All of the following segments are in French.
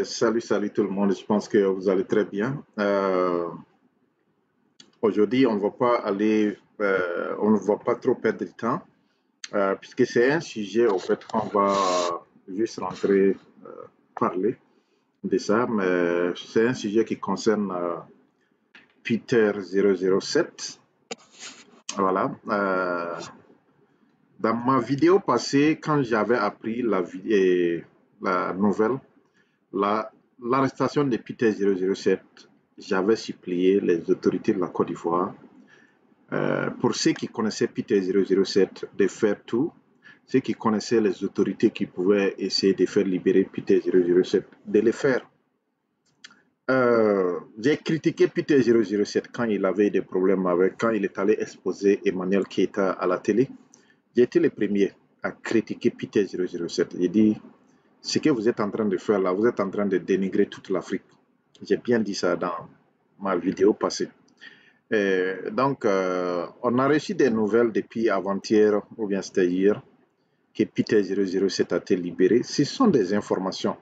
Salut tout le monde, je pense que vous allez très bien. Aujourd'hui, on ne va pas trop perdre de temps, puisque c'est un sujet au fait qu'on va juste rentrer parler de ça, mais c'est un sujet qui concerne Peter 007. Voilà. Dans ma vidéo passée, quand j'avais appris la nouvelle, l'arrestation de Peter 007, j'avais supplié les autorités de la Côte d'Ivoire, pour ceux qui connaissaient Peter 007, de faire tout, ceux qui connaissaient les autorités qui pouvaient essayer de faire libérer Peter 007, de le faire. J'ai critiqué Peter 007 quand il avait des problèmes quand il est allé exposer Emmanuel Keïta à la télé. J'ai été le premier à critiquer Peter 007. J'ai dit, ce que vous êtes en train de faire là, vous êtes en train de dénigrer toute l'Afrique. J'ai bien dit ça dans ma vidéo passée. Donc, on a reçu des nouvelles depuis avant-hier, ou bien c'était hier, que Peter 007 a été libéré. Ce sont des informations.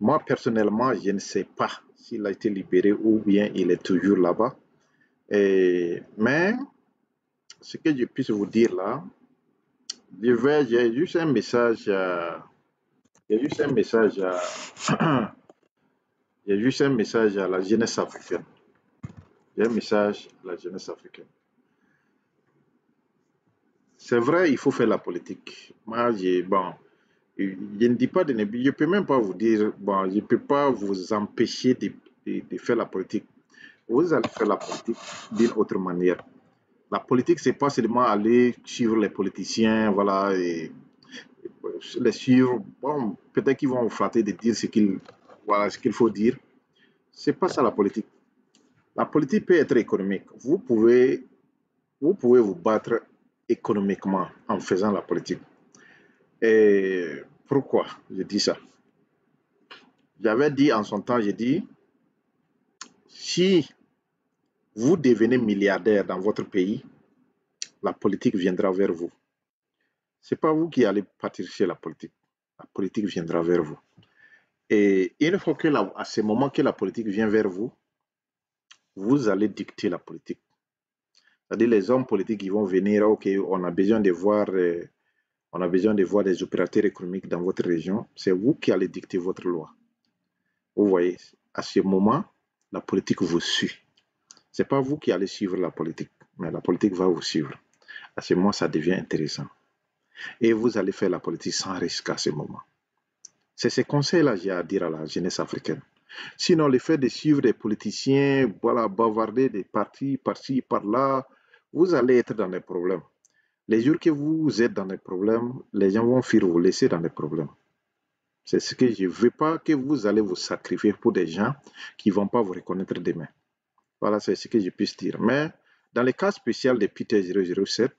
Moi, personnellement, je ne sais pas s'il a été libéré ou bien il est toujours là-bas. Mais, ce que je puisse vous dire là, j'ai juste un message. J'ai juste un message j'ai juste un message à la jeunesse africaine. J'ai un message à la jeunesse africaine. C'est vrai, il faut faire la politique. Moi, je ne dis pas je ne peux même pas vous dire, bon, je ne peux pas vous empêcher de faire la politique. Vous allez faire la politique d'une autre manière. La politique, c'est pas seulement aller suivre les politiciens, voilà, et les suivre. Bon, peut-être qu'ils vont vous flatter de dire voilà, ce qu'il faut dire. C'est pas ça la politique. La politique peut être économique. Vous pouvez vous battre économiquement en faisant la politique. Et pourquoi je dis ça? J'avais dit en son temps, j'ai dit, si vous devenez milliardaire dans votre pays, la politique viendra vers vous. Ce n'est pas vous qui allez partir chez la politique. La politique viendra vers vous. Et une fois à ce moment que la politique vient vers vous, vous allez dicter la politique. C'est-à-dire les hommes politiques qui vont venir, ok, on a besoin de voir des opérateurs économiques dans votre région. C'est vous qui allez dicter votre loi. Vous voyez, à ce moment, la politique vous suit. Ce n'est pas vous qui allez suivre la politique, mais la politique va vous suivre. À ce moment, ça devient intéressant. Et vous allez faire la politique sans risque à ce moment. C'est ces conseils-là que j'ai à dire à la jeunesse africaine. Sinon, le fait de suivre des politiciens, voilà, bavarder des partis par-ci, par-là, vous allez être dans des problèmes. Les jours que vous êtes dans des problèmes, les gens vont fuir vous laisser dans des problèmes. C'est ce que je ne veux pas que vous allez vous sacrifier pour des gens qui ne vont pas vous reconnaître demain. Voilà, c'est ce que je puisse dire. Mais dans le cas spécial de Peter 007,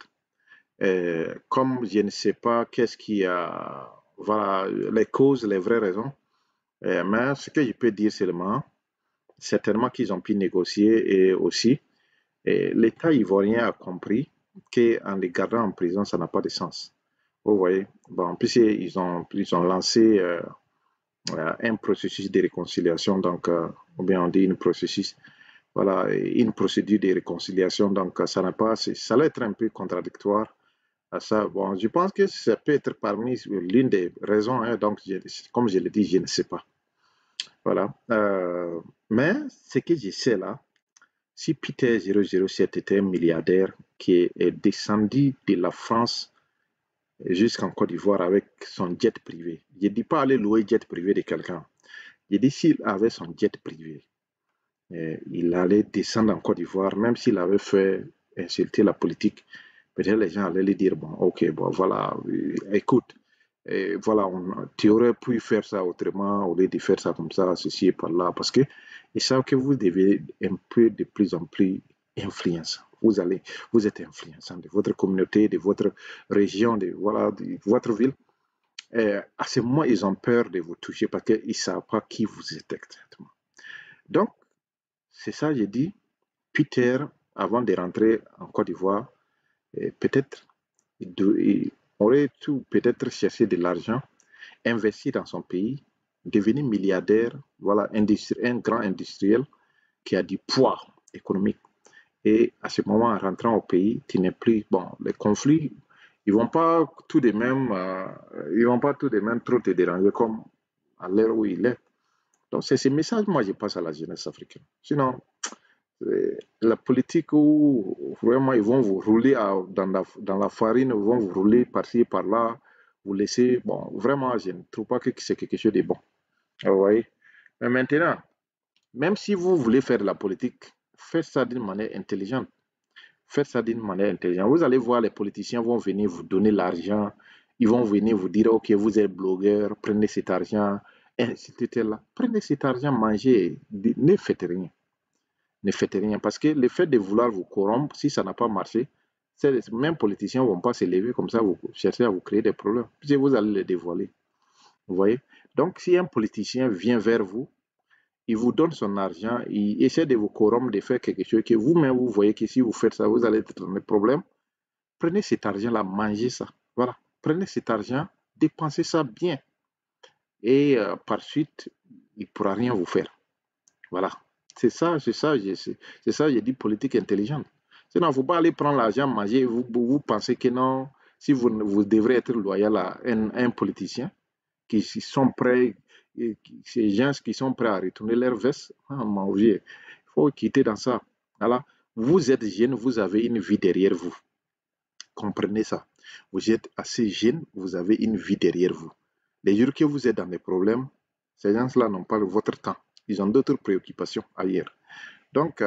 comme je ne sais pas qu'est-ce qui a, voilà, les causes, les vraies raisons, mais ce que je peux dire seulement, certainement qu'ils ont pu négocier et aussi, l'État ivoirien a compris qu'en les gardant en prison, ça n'a pas de sens. Vous voyez, bon, en plus, ils ont lancé un processus de réconciliation, donc, ou bien on dit voilà, une procédure de réconciliation, donc ça allait être un peu contradictoire à ça. Bon, je pense que ça peut être parmi l'une des raisons, hein, donc comme je l'ai dit, je ne sais pas. Voilà. Mais ce que je sais là, si Peter 007 était un milliardaire qui est descendu de la France jusqu'en Côte d'Ivoire avec son jet privé, je ne dis pas aller louer jet privé de quelqu'un, je dis s'il avait son jet privé, il allait descendre en Côte d'Ivoire, même s'il avait fait insulter la politique, peut-être les gens allaient lui dire, bon, ok, bon, voilà, écoute, voilà, tu aurais pu faire ça autrement, au lieu de faire ça comme ça, ceci et par là, parce que ils savent que vous devez un peu de plus en plus influencer. Vous êtes influençant de votre communauté, de votre région, voilà, de votre ville. À ce moment, ils ont peur de vous toucher parce qu'ils ne savent pas qui vous êtes exactement. Donc, c'est ça, j'ai dit, Peter, avant de rentrer en Côte d'Ivoire, peut-être il aurait tout peut-être cherché de l'argent investir dans son pays, devenir milliardaire, voilà, un grand industriel qui a du poids économique. Et à ce moment, en rentrant au pays, tu n'es plus, bon, les conflits, ils vont pas tout de même, ils vont pas tout de même trop te déranger comme à l'heure où il est. Donc c'est ce message, moi, je passe à la jeunesse africaine. Sinon, la politique où vraiment ils vont vous rouler dans la farine, ils vont vous rouler par-ci, par-là, vous laisser, bon, vraiment, je ne trouve pas que c'est quelque chose de bon. Vous voyez? Mais maintenant, même si vous voulez faire de la politique, faites ça d'une manière intelligente. Faites ça d'une manière intelligente. Vous allez voir, les politiciens vont venir vous donner l'argent. Ils vont venir vous dire, OK, vous êtes blogueur, prenez cet argent, ainsi de là. Prenez cet argent, mangez, ne faites rien. Ne faites rien. Parce que le fait de vouloir vous corrompre, si ça n'a pas marché, ces mêmes politiciens ne vont pas se lever comme ça, vous cherchez à vous créer des problèmes. Puis vous allez les dévoiler. Vous voyez? Donc, si un politicien vient vers vous, il vous donne son argent, il essaie de vous corrompre, de faire quelque chose que vous-même, vous voyez que si vous faites ça, vous allez être dans des problèmes. Prenez cet argent-là, mangez ça. Voilà. Prenez cet argent, dépensez ça bien. Et par suite, il ne pourra rien vous faire. Voilà. C'est ça, j'ai dit politique intelligente. Sinon, il ne faut pas aller prendre l'argent, manger, vous pensez que non, si vous devrez être loyal à un politicien, qui sont prêts, ces gens qui sont prêts à retourner leur veste, mon vieux, il faut quitter dans ça. Voilà. Vous êtes jeune, vous avez une vie derrière vous. Comprenez ça. Vous êtes assez jeune, vous avez une vie derrière vous. Les jours que vous êtes dans des problèmes, ces gens-là n'ont pas votre temps. Ils ont d'autres préoccupations ailleurs. Donc,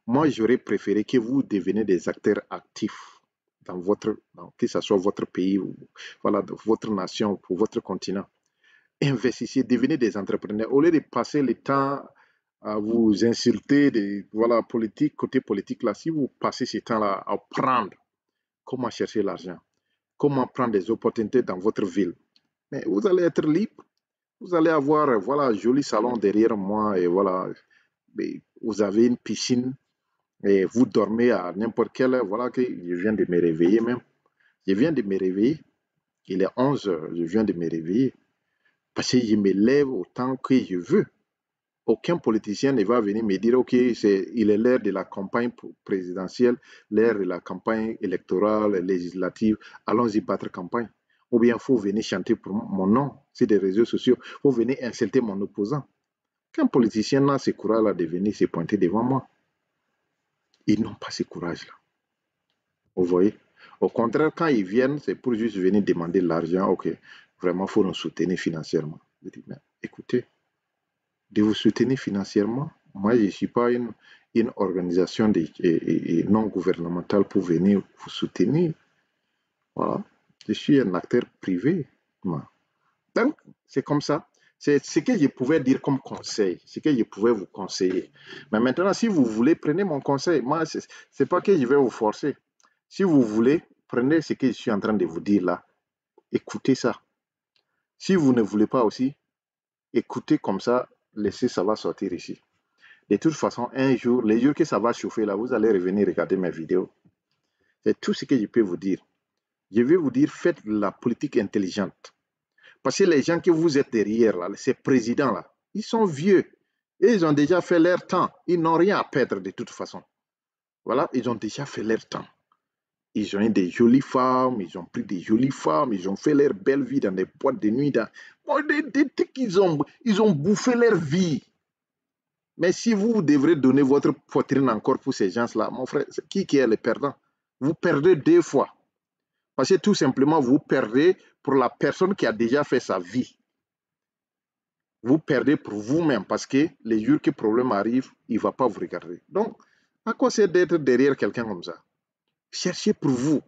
moi, j'aurais préféré que vous deveniez des acteurs actifs que ce soit votre pays, ou voilà, votre nation, ou votre continent. Investissez, devenez des entrepreneurs. Au lieu de passer le temps à vous insulter voilà, côté politique, là, si vous passez ce temps-là à apprendre comment chercher l'argent, comment prendre des opportunités dans votre ville, mais vous allez être libre. Vous allez avoir, voilà, un joli salon derrière moi et voilà, vous avez une piscine et vous dormez à n'importe quelle heure. Voilà que je viens de me réveiller même. Je viens de me réveiller. Il est 11 heures, je viens de me réveiller. Parce que je me lève autant que je veux. Aucun politicien ne va venir me dire, OK, il est l'heure de la campagne présidentielle, l'heure de la campagne électorale, législative, allons-y battre campagne. Ou bien il faut venir chanter pour mon nom sur des réseaux sociaux, il faut venir insulter mon opposant. Qu'un politicien n'a ce courage-là de venir se pointer devant moi, ils n'ont pas ce courage-là. Vous voyez? Au contraire, quand ils viennent, c'est pour juste venir demander de l'argent. OK, vraiment, il faut nous soutenir financièrement. Je dis, mais écoutez, de vous soutenir financièrement, moi, je ne suis pas une organisation non gouvernementale pour venir vous soutenir. Voilà. Je suis un acteur privé. Donc, c'est comme ça. C'est ce que je pouvais dire comme conseil, ce que je pouvais vous conseiller. Mais maintenant, si vous voulez, prenez mon conseil. Moi, ce n'est pas que je vais vous forcer. Si vous voulez, prenez ce que je suis en train de vous dire là. Écoutez ça. Si vous ne voulez pas aussi, écoutez comme ça, laissez ça va sortir ici. De toute façon, un jour, les jours que ça va chauffer là, vous allez revenir regarder mes vidéos. C'est tout ce que je peux vous dire. Je vais vous dire, faites la politique intelligente. Parce que les gens que vous êtes derrière, là, ces présidents-là, ils sont vieux. Et ils ont déjà fait leur temps. Ils n'ont rien à perdre de toute façon. Voilà, ils ont déjà fait leur temps. Ils ont eu des jolies femmes, ils ont pris des jolies femmes, ils ont fait leur belle vie dans des boîtes de nuit. Ils ont bouffé leur vie. Mais si vous devrez donner votre poitrine encore pour ces gens-là, mon frère, qui est le perdant? Vous perdez deux fois. Parce que tout simplement, vous perdez pour la personne qui a déjà fait sa vie. Vous perdez pour vous-même parce que les jours que le problème arrive, il ne va pas vous regarder. Donc, à quoi c'est d'être derrière quelqu'un comme ça? Cherchez pour vous.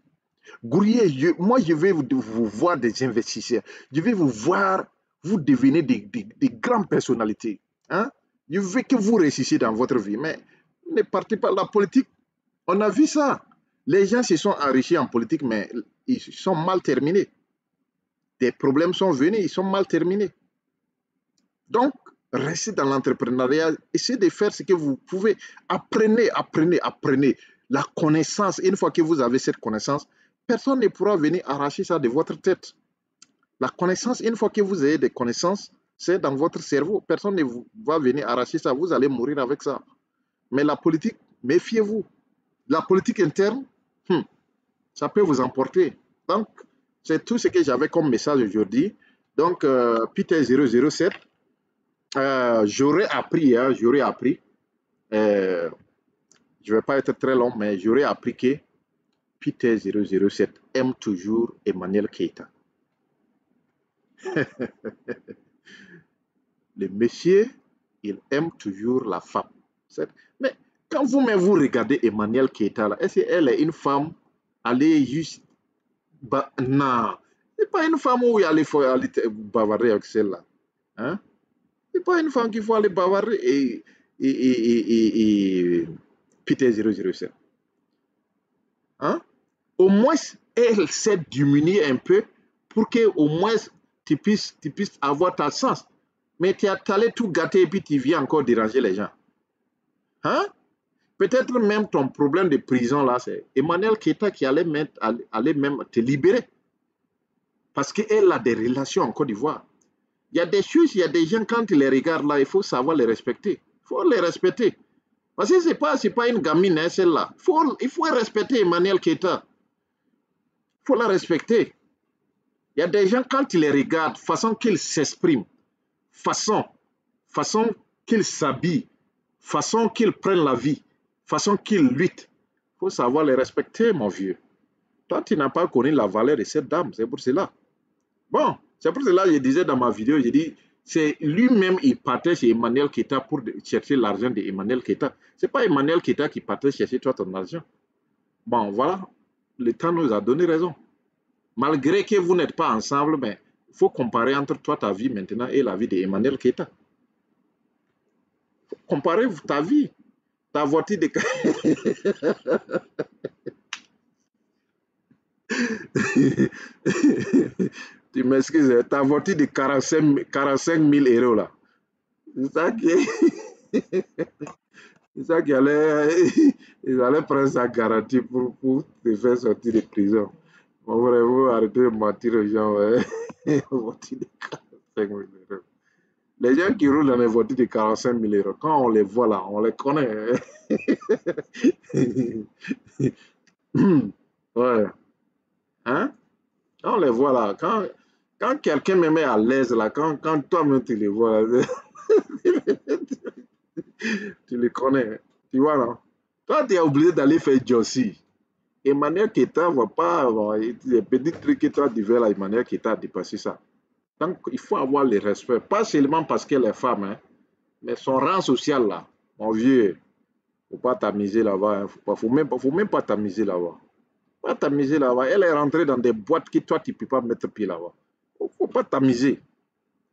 Grouillez, moi je vais vous voir des investisseurs. Je vais vous voir, vous devenez des grandes personnalités. Hein? Je veux que vous réussissiez dans votre vie. Mais ne partez pas de la politique. On a vu ça. Les gens se sont enrichis en politique, mais ils sont mal terminés. Des problèmes sont venus, ils sont mal terminés. Donc, restez dans l'entrepreneuriat, essayez de faire ce que vous pouvez. Apprenez. La connaissance, une fois que vous avez cette connaissance, personne ne pourra venir arracher ça de votre tête. La connaissance, une fois que vous avez des connaissances, c'est dans votre cerveau. Personne ne va venir arracher ça. Vous allez mourir avec ça. Mais la politique, méfiez-vous. La politique interne, ça peut vous emporter. Donc, c'est tout ce que j'avais comme message aujourd'hui. Donc, Peter 007, j'aurais appris, hein, j'aurais appris. Je ne vais pas être très long, mais j'aurais appris que Peter 007 aime toujours Emmanuel Keïta. Le monsieur, il aime toujours la femme. Mais quand vous-même vous regardez Emmanuel Keïta, est-ce qu'elle est une femme, allez juste... non, ce n'est pas une femme où il faut aller bavarder avec celle-là. Hein? Ce n'est pas une femme qu'il faut aller bavarder et Peter 007. Hein? Au moins, elle s'est diminuée un peu pour que au moins tu puisses avoir ta sens. Mais tu es allé tout gâter et puis tu viens encore déranger les gens. Hein? Peut-être même ton problème de prison là, c'est Emmanuel Keïta qui allait même te libérer. Parce qu'elle a des relations en Côte d'Ivoire. Il y a des choses, il y a des gens, quand tu les regardes là, il faut savoir les respecter. Il faut les respecter. Parce que ce n'est pas une gamine, hein, celle-là. Il faut respecter Emmanuel Keïta. Il faut la respecter. Il y a des gens, quand tu les regardes, façon qu'ils s'expriment, façon qu'ils s'habillent, façon qu'ils prennent la vie, façon qu'ils luttent, il faut savoir les respecter, mon vieux. Toi, tu n'as pas connu la valeur de cette dame, c'est pour cela. Bon, c'est pour cela que je disais dans ma vidéo, je dis, c'est lui-même, il partait chez Emmanuel Keïta pour chercher l'argent d'Emmanuel Keïta. Ce n'est pas Emmanuel Keïta qui partait chercher toi ton argent. Bon, voilà, le temps nous a donné raison. Malgré que vous n'êtes pas ensemble, mais il faut comparer entre toi, ta vie maintenant et la vie d'Emmanuel Keïta. Comparer ta vie, ta voiture de... Tu m'excuses, ta voiture de 45 000 euros là. C'est ça qui c'est ça qui allait, ils allaient prendre sa garantie pour te faire sortir de prison. Bon, vraiment, arrêtez de mentir aux gens. Ouais. Voiture de 45 000 euros. Les gens qui roulent dans les voitures de 45 000 euros, quand on les voit là, on les connaît. Ouais. Hein? Quand on les voit là, quand quelqu'un me met à l'aise là, quand toi-même tu les vois là, tu les connais. Tu vois là? Toi, tu es obligé d'aller faire Jossi. Emmanuel Keïta ne va pas, les petits trucs que toi tu veux là, Emmanuel Keïta a dépassé ça. Donc, il faut avoir le respect, pas seulement parce qu'elle est femme, hein, mais son rang social là, mon vieux, il ne faut pas t'amuser là-bas, il hein, faut même pas t'amuser là-bas. Pas t'amuser là-bas. Elle est rentrée dans des boîtes que toi, tu ne peux pas mettre pied là-bas. Il ne faut pas t'amuser.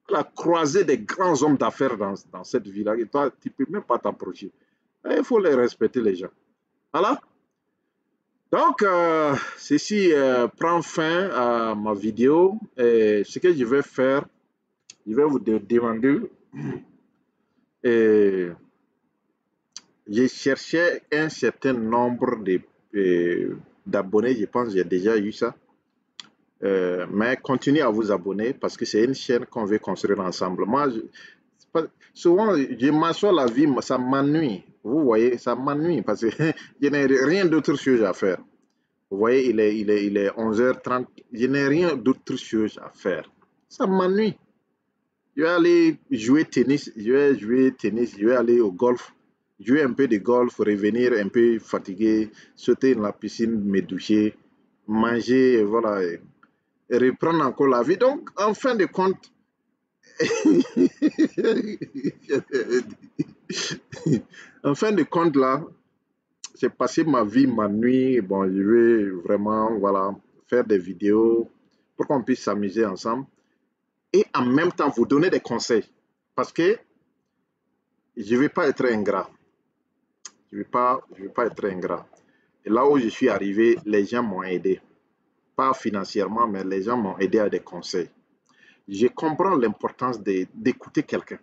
Elle a croisé des grands hommes d'affaires dans cette ville-là et toi, tu ne peux même pas t'approcher. Il faut les respecter, les gens. Voilà. Donc, ceci prend fin à ma vidéo. Et ce que je vais faire, je vais vous demander. J'ai cherché un certain nombre d'abonnés. Je pense que j'ai déjà eu ça. Mais continuez à vous abonner parce que c'est une chaîne qu'on veut construire ensemble. Moi, souvent, je m'assois la vie, ça m'ennuie. Vous voyez, ça m'ennuie parce que je n'ai rien d'autre chose à faire. Vous voyez, il est 11h30. Je n'ai rien d'autre chose à faire. Ça m'ennuie. Je vais aller jouer tennis, je vais aller au golf, jouer un peu de golf, revenir un peu fatigué, sauter dans la piscine, me doucher, manger, voilà, et reprendre encore la vie. Donc, en fin de compte, en fin de compte, là, c'est passé ma vie, ma nuit. Bon, je vais vraiment, voilà, faire des vidéos pour qu'on puisse s'amuser ensemble et en même temps vous donner des conseils. Parce que je ne vais pas être ingrat. Je ne vais pas être ingrat. Et là où je suis arrivé, les gens m'ont aidé. Pas financièrement, mais les gens m'ont aidé à des conseils. Je comprends l'importance d'écouter quelqu'un.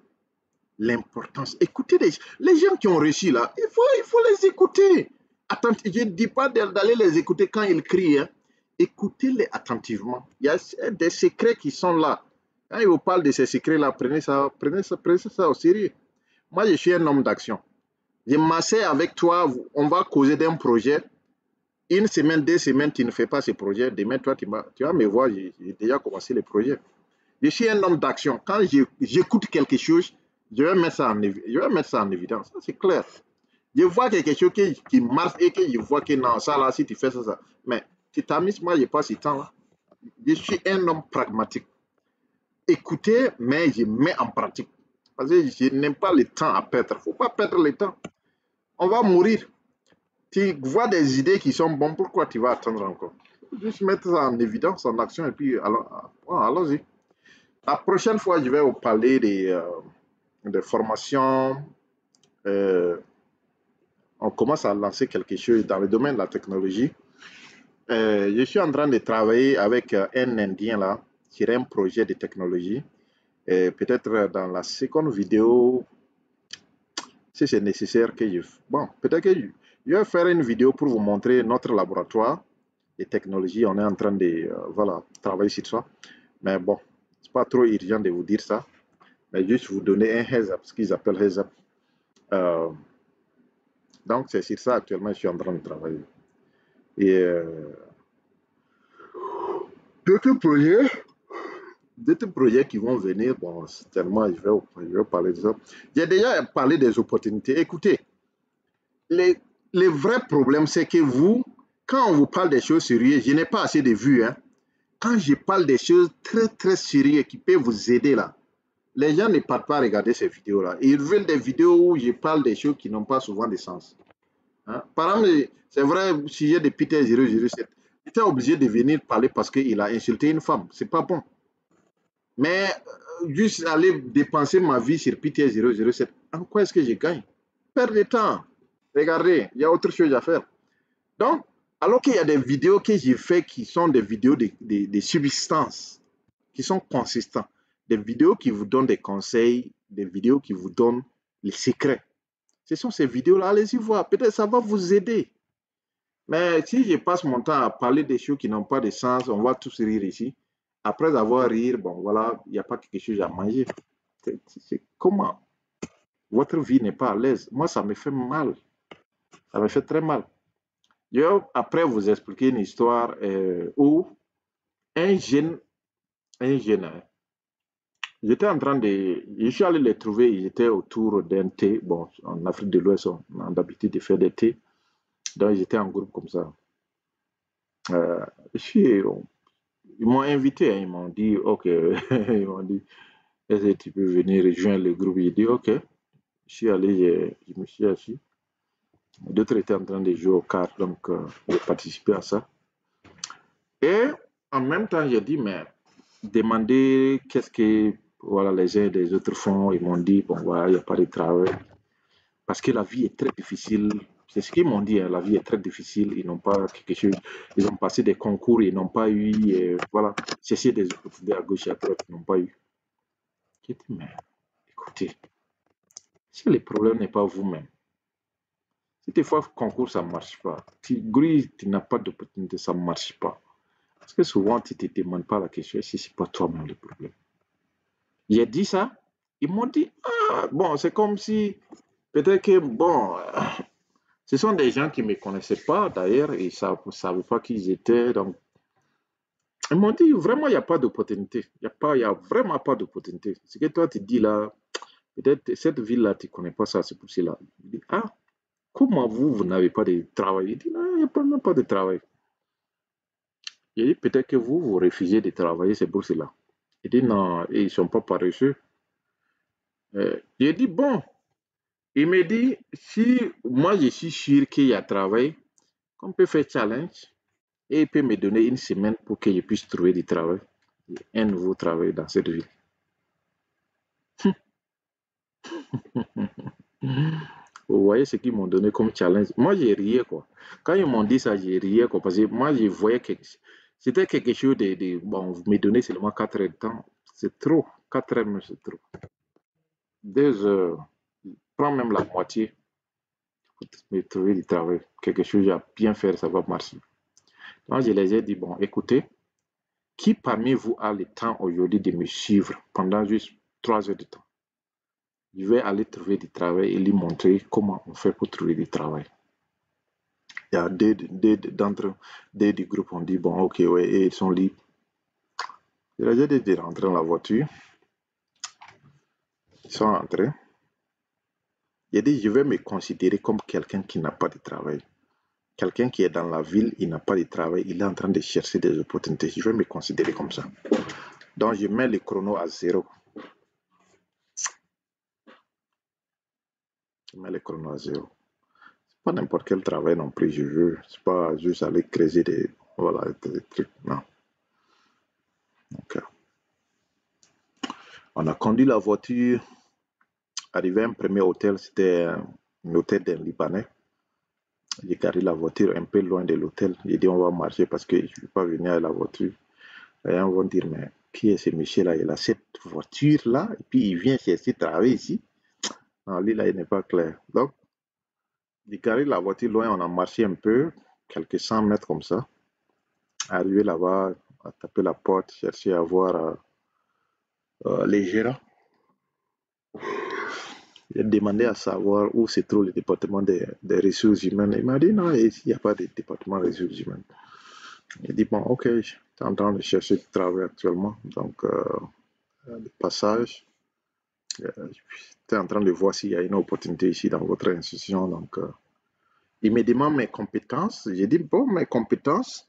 L'importance. Écoutez les gens qui ont réussi là, il faut les écouter. Attends, je ne dis pas d'aller les écouter quand ils crient. Hein. Écoutez-les attentivement. Il y a des secrets qui sont là. Quand ils vous parlent de ces secrets-là, prenez ça au sérieux. Moi, je suis un homme d'action. Je m'assieds avec toi, on va causer d'un projet. Une semaine, 2 semaines, tu ne fais pas ce projet. Demain, toi, tu vas me voir, j'ai déjà commencé le projet. Je suis un homme d'action. Quand j'écoute quelque chose, je vais mettre ça en évidence. Ça, c'est clair. Je vois quelque chose qui marche et que je vois que non, ça là, si tu fais ça, ça. Mais tu t'amuses, moi, je n'ai pas ce temps-là. Je suis un homme pragmatique. Écoutez, mais je mets en pratique. Parce que je n'aime pas le temps à perdre. Il ne faut pas perdre le temps. On va mourir. Tu vois des idées qui sont bonnes, pourquoi tu vas attendre encore? Juste mettre ça en évidence, en action, et puis allons-y. La prochaine fois, je vais vous parler des formations. Euh, on commence à lancer quelque chose dans le domaine de la technologie. Je suis en train de travailler avec un Indien là sur un projet de technologie. Peut-être dans la seconde vidéo, si c'est nécessaire que je... Bon, peut-être que je vais faire une vidéo pour vous montrer notre laboratoire de technologie. On est en train de voilà, travailler sur ça. Mais bon, c'est pas trop urgent de vous dire ça. Mais juste vous donner un heads up, ce qu'ils appellent heads up. Euh, donc, c'est sur ça actuellement je suis en train de travailler. Et d'autres projets, d'autres projets qui vont venir, bon, certainement, je vais parler de ça. J'ai déjà parlé des opportunités. Écoutez, les vrais problèmes, c'est que vous, quand on vous parle des choses sérieuses, je n'ai pas assez de vues. Hein. Quand je parle des choses très, très sérieuses qui peuvent vous aider là, les gens ne partent pas regarder ces vidéos-là. Ils veulent des vidéos où je parle des choses qui n'ont pas souvent de sens. Hein? Par exemple, c'est vrai, au sujet de Peter 007, j'étais obligé de venir parler parce qu'il a insulté une femme. C'est pas bon. Mais juste aller dépenser ma vie sur Peter 007, en quoi est-ce que je gagne? Perdre de temps. Regardez, il y a autre chose à faire. Donc, alors qu'il y a des vidéos que j'ai fait qui sont des vidéos de substances, qui sont consistantes, des vidéos qui vous donnent des conseils, des vidéos qui vous donnent les secrets. Ce sont ces vidéos-là, allez-y voir, peut-être ça va vous aider. Mais si je passe mon temps à parler des choses qui n'ont pas de sens, on va tous rire ici. Après avoir rire, bon voilà, il n'y a pas quelque chose à manger. C'est comment? Votre vie n'est pas à l'aise. Moi, ça me fait mal. Ça me fait très mal. Je vais après vous expliquer une histoire où un jeune, hein, j'étais en train de, je suis allé les trouver, ils étaient autour d'un thé. Bon, en Afrique de l'Ouest, on a l'habitude de faire des thés. Donc, ils étaient en groupe comme ça. Euh, ils m'ont invité, hein, ils m'ont dit, OK, ils m'ont dit, est-ce que tu peux venir rejoindre le groupe? J'ai dit, OK. Je suis allé, je me suis assis. D'autres étaient en train de jouer aux cartes, donc j'ai participé à ça. Et en même temps, j'ai dit, mais demander qu'est-ce que voilà, les uns et les autres font. Ils m'ont dit, bon, voilà, il n'y a pas de travail. Parce que la vie est très difficile. C'est ce qu'ils m'ont dit, hein, la vie est très difficile. Ils n'ont pas quelque chose. Ils ont passé des concours, ils n'ont pas eu, voilà, cherché des opportunités à gauche et à droite, ils n'ont pas eu. J'ai dit, mais écoutez, si le problème n'est pas vous-même, si des fois le concours ça ne marche pas, tu grilles, tu n'as pas d'opportunité, ça ne marche pas. Parce que souvent, tu ne te demandes pas la question si ce n'est pas toi-même le problème. J'ai dit ça, ils m'ont dit, ah, bon, c'est comme si, peut-être que, bon, ce sont des gens qui ne me connaissaient pas d'ailleurs, et ça ne savaient pas qui ils étaient. Donc, ils m'ont dit, vraiment, il n'y a pas d'opportunité. Il y a vraiment pas d'opportunité. Ce que toi, tu dis là, peut-être cette ville-là, tu ne connais pas ça, c'est pour cela. Je dis, ah, comment vous n'avez pas de travail? Il dit, non, il n'y a même pas de travail. Il dit, peut-être que vous refusez de travailler, c'est pour cela. Il dit, non, ils ne sont pas paresseux. J'ai dit, bon, il me dit, si moi je suis sûr qu'il y a travail, qu'on peut faire challenge et il peut me donner une semaine pour que je puisse trouver du travail, un nouveau travail dans cette ville. Vous voyez ce qu'ils m'ont donné comme challenge. Moi, j'ai riais, quoi. Quand ils m'ont dit ça, j'ai riais, quoi. Parce que moi, je voyais que c'était quelque chose bon, vous me donnez seulement 4 heures de temps. C'est trop. 4 heures, c'est trop. 2 heures. Prends même la moitié pour me trouver du travail. Quelque chose à bien faire, ça va marcher. Donc, je les ai dit, bon, écoutez, qui parmi vous a le temps aujourd'hui de me suivre pendant juste 3 heures de temps? Je vais aller trouver du travail et lui montrer comment on fait pour trouver du travail. Il y a deux du groupe ont dit, bon, ok, ouais, et ils sont libres. Je les ai dit de rentrer dans la voiture. Ils sont rentrés. J'ai dit, je vais me considérer comme quelqu'un qui n'a pas de travail. Quelqu'un qui est dans la ville, il n'a pas de travail, il est en train de chercher des opportunités. Je vais me considérer comme ça. Donc, je mets le chrono à 0. Je mets le chrono à 0. C'est pas n'importe quel travail non plus, je veux. C'est pas juste aller creuser des trucs. Non. Donc, on a conduit la voiture. Arrivé à un premier hôtel, c'était un hôtel d'un Libanais. J'ai garé la voiture un peu loin de l'hôtel. J'ai dit, on va marcher parce que je ne peux pas venir à la voiture. Les gens vont dire, mais qui est ce monsieur-là? Il a cette voiture-là, et puis il vient chercher travail ici. Non, lui, là, il n'est pas clair. Donc, j'ai garé la voiture loin, on a marché un peu, quelques 100 mètres comme ça. Arrivé là-bas, on a tapé la porte, cherché à voir les gérants. J'ai demandé à savoir où se trouve le département des ressources humaines. Il m'a dit non, ici, il n'y a pas de département des ressources humaines. J'ai dit bon, ok, je suis en train de chercher du travail actuellement. Donc, le passage, j'étais en train de voir s'il y a une opportunité ici dans votre institution. Donc, il me demande mes compétences. J'ai dit bon, mes compétences,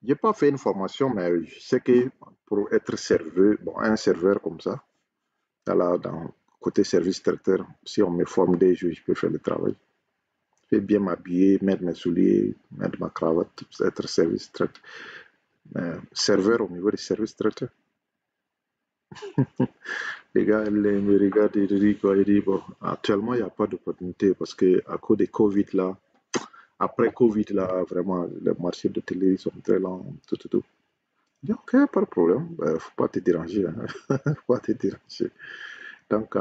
je n'ai pas fait une formation, mais je sais que pour être serveur, bon, un serveur comme ça, là, dans côté service traiteur, si on me forme des jours, je peux faire le travail. Je peux bien m'habiller, mettre mes souliers, mettre ma cravate, être service traiteur. Serveur au niveau des services traiteurs. Les gars, ils me regardent et disent quoi? Ils disent, bon, actuellement, il n'y a pas d'opportunité parce qu'à cause de Covid, là, après Covid, là, vraiment, les marchés de télé sont très lents, tout. Je dis, ok, pas de problème, faut pas te déranger, hein. Faut pas te déranger. Donc,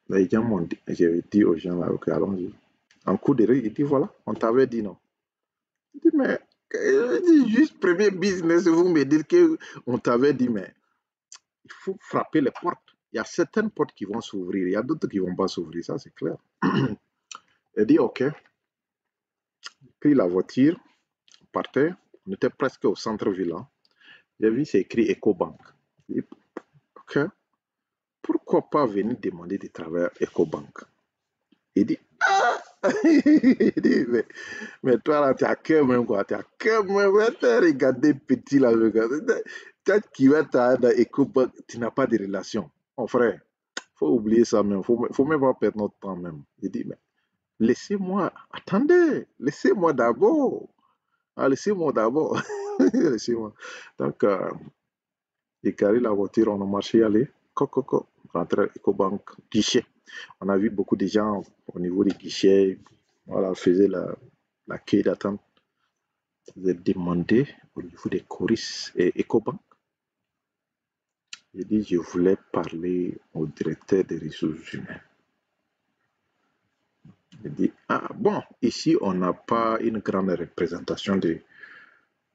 les gens m'ont dit, j'ai dit aux gens là, ok, allons-y. En coup de rire, il dit, voilà, on t'avait dit non. Je dis, mais, juste premier business, vous me dites qu'on t'avait dit, mais il faut frapper les portes. Il y a certaines portes qui vont s'ouvrir, il y a d'autres qui ne vont pas s'ouvrir, ça c'est clair. Il dit, ok, pris la voiture, on partait, on était presque au centre-ville. Hein. J'ai vu, c'est écrit EcoBank. Dit, ok, pourquoi pas venir demander du travail à EcoBank? Il dit, ah! Il dit, mais toi là, tu as cœur même quoi, tu as cœur même, regardez petit là, peut-être qu'il va être dans EcoBank, tu n'as pas de relation. Mon frère, faut oublier ça même, faut même pas perdre notre temps même. Il dit, mais laissez-moi, attendez, laissez-moi d'abord. Ah, laissez-moi d'abord. Laissez-moi. Donc, j'ai garé la voiture, on a marché, allez, rentrer à EcoBank, guichet. On a vu beaucoup de gens au niveau des guichets, voilà, faisaient la queue d'attente. J'ai demandé au niveau des choristes et EcoBank. J'ai dit, je voulais parler au directeur des ressources humaines. J'ai dit, ah bon, ici, on n'a pas une grande représentation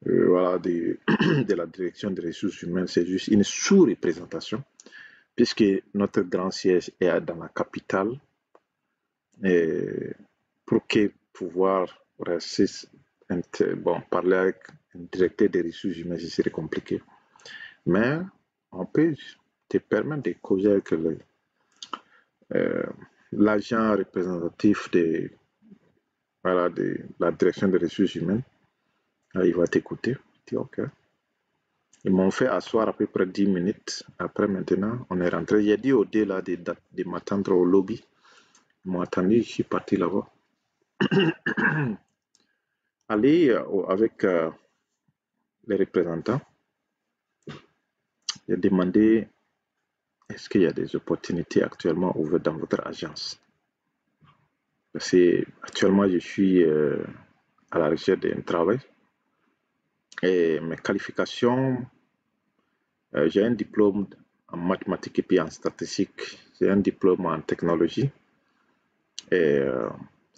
voilà, de la direction des ressources humaines, c'est juste une sous-représentation, puisque notre grand siège est dans la capitale. Et pour que pouvoir rester, bon, parler avec un directeur des ressources humaines, ce serait compliqué. Mais on peut te permettre de causer avec l'agent représentatif voilà, de la direction des ressources humaines. Là, il va t'écouter. Tu dis OK. Ils m'ont fait asseoir à peu près 10 minutes. Après, maintenant, on est rentré. J'ai dit au dé là de m'attendre au lobby. Ils m'ont attendu, je suis parti là-bas. Aller avec les représentants. J'ai demandé est-ce qu'il y a des opportunités actuellement ouvertes dans votre agence? Parce que actuellement, je suis à la recherche d'un travail. Et mes qualifications, j'ai un diplôme en mathématiques et puis en statistique. J'ai un diplôme en technologie. Et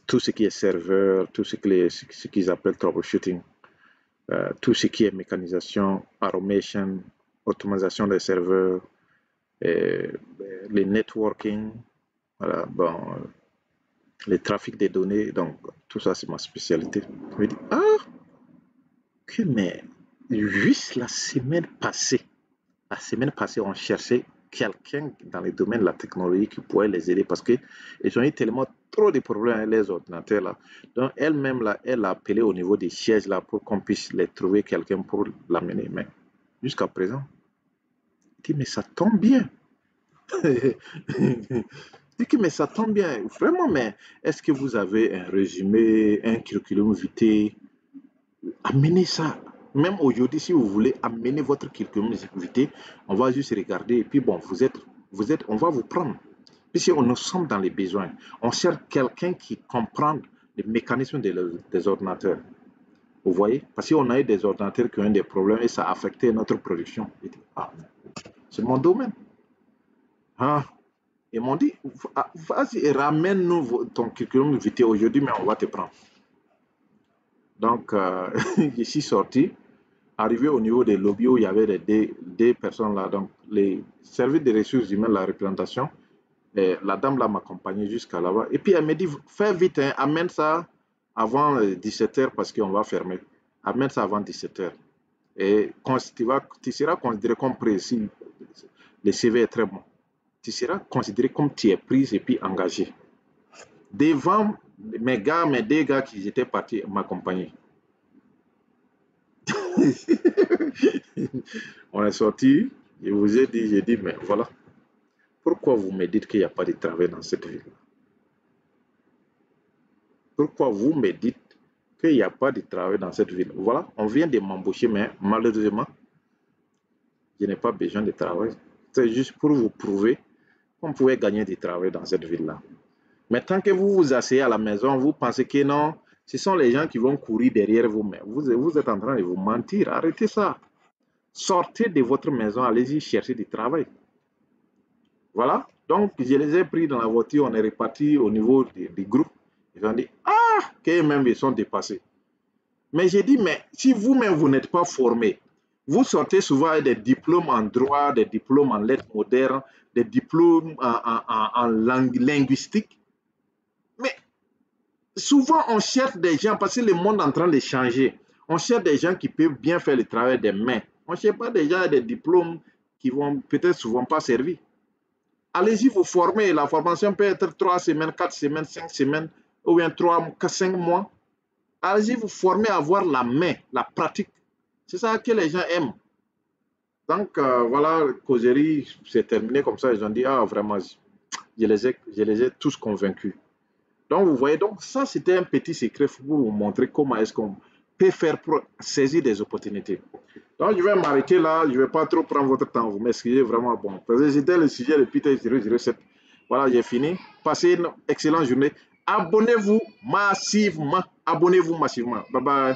tout ce qui est serveur, tout ce qu'ils appellent troubleshooting, tout ce qui est mécanisation, automation, automatisation des serveurs, les networking, voilà, bon, les trafics des données, donc tout ça c'est ma spécialité. Je me dis, ah, que mais juste la semaine passée, on cherchait quelqu'un dans les domaines de la technologie qui pourrait les aider parce qu'ils ont eu tellement trop de problèmes avec les ordinateurs là. Donc elle-même là, elle a appelé au niveau des sièges là pour qu'on puisse les trouver quelqu'un pour l'amener. Mais jusqu'à présent, je dis mais ça tombe bien. Je dis que mais ça tombe bien, vraiment, mais est-ce que vous avez un résumé, un curriculum vitae? Amenez ça. Même aujourd'hui, si vous voulez amener votre curriculum vitae, on va juste regarder et puis bon, on va vous prendre. Puisque nous sommes dans les besoins. On cherche quelqu'un qui comprend les mécanismes des ordinateurs. Vous voyez? Parce qu'on a eu des ordinateurs qui ont eu des problèmes et ça a affecté notre production. Ah, c'est mon domaine. Ah, ils m'ont dit, vas-y, ramène-nous ton curriculum vitae aujourd'hui, mais on va te prendre. Donc, je suis sorti, arrivé au niveau des lobbies où il y avait des personnes là, donc les services des ressources humaines, la représentation, et la dame là m'accompagnait jusqu'à là-bas. Et puis elle me dit, fais vite, hein, amène ça avant 17h parce qu'on va fermer. Amène ça avant 17h. Et quand tu seras considéré comme précis, le CV est très bon. Tu seras considéré comme tu es prise et puis engagé. Devant mes deux gars qui étaient partis m'accompagner. On est sorti, je vous ai dit, j'ai dit, mais voilà, pourquoi vous me dites qu'il n'y a pas de travail dans cette ville? Pourquoi vous me dites qu'il n'y a pas de travail dans cette ville? Voilà, on vient de m'embaucher, mais malheureusement, je n'ai pas besoin de travail. C'est juste pour vous prouver qu'on pouvait gagner du travail dans cette ville-là. Mais tant que vous vous asseyez à la maison, vous pensez que non, ce sont les gens qui vont courir derrière vous, mais vous êtes en train de vous mentir. Arrêtez ça. Sortez de votre maison, allez-y chercher du travail. Voilà. Donc, je les ai pris dans la voiture, on est reparti au niveau du groupe. Ils ont dit, ah, qu'eux-mêmes, ils sont dépassés. Mais j'ai dit, mais si vous-même, vous n'êtes pas formé, vous sortez souvent avec des diplômes en droit, des diplômes en lettres modernes, des diplômes en linguistique. Mais souvent, on cherche des gens, parce que le monde est en train de changer, on cherche des gens qui peuvent bien faire le travail des mains. On ne cherche pas des gens avec des diplômes qui vont peut-être souvent pas servir. Allez-y vous former. La formation peut être 3 semaines, 4 semaines, 5 semaines, ou bien 3, 5 mois. Allez-y vous former à avoir la main, la pratique. C'est ça que les gens aiment. Donc, voilà, causerie, c'est terminé comme ça. Ils ont dit, ah, vraiment, je les ai tous convaincus. Donc, vous voyez, donc ça, c'était un petit secret pour vous montrer comment est-ce qu'on peut faire pour saisir des opportunités. Donc, je vais m'arrêter là. Je ne vais pas trop prendre votre temps. Vous m'excusez vraiment. Bon, parce que c'était le sujet de Peter 007. Voilà, j'ai fini. Passez une excellente journée. Abonnez-vous massivement. Abonnez-vous massivement. Bye bye.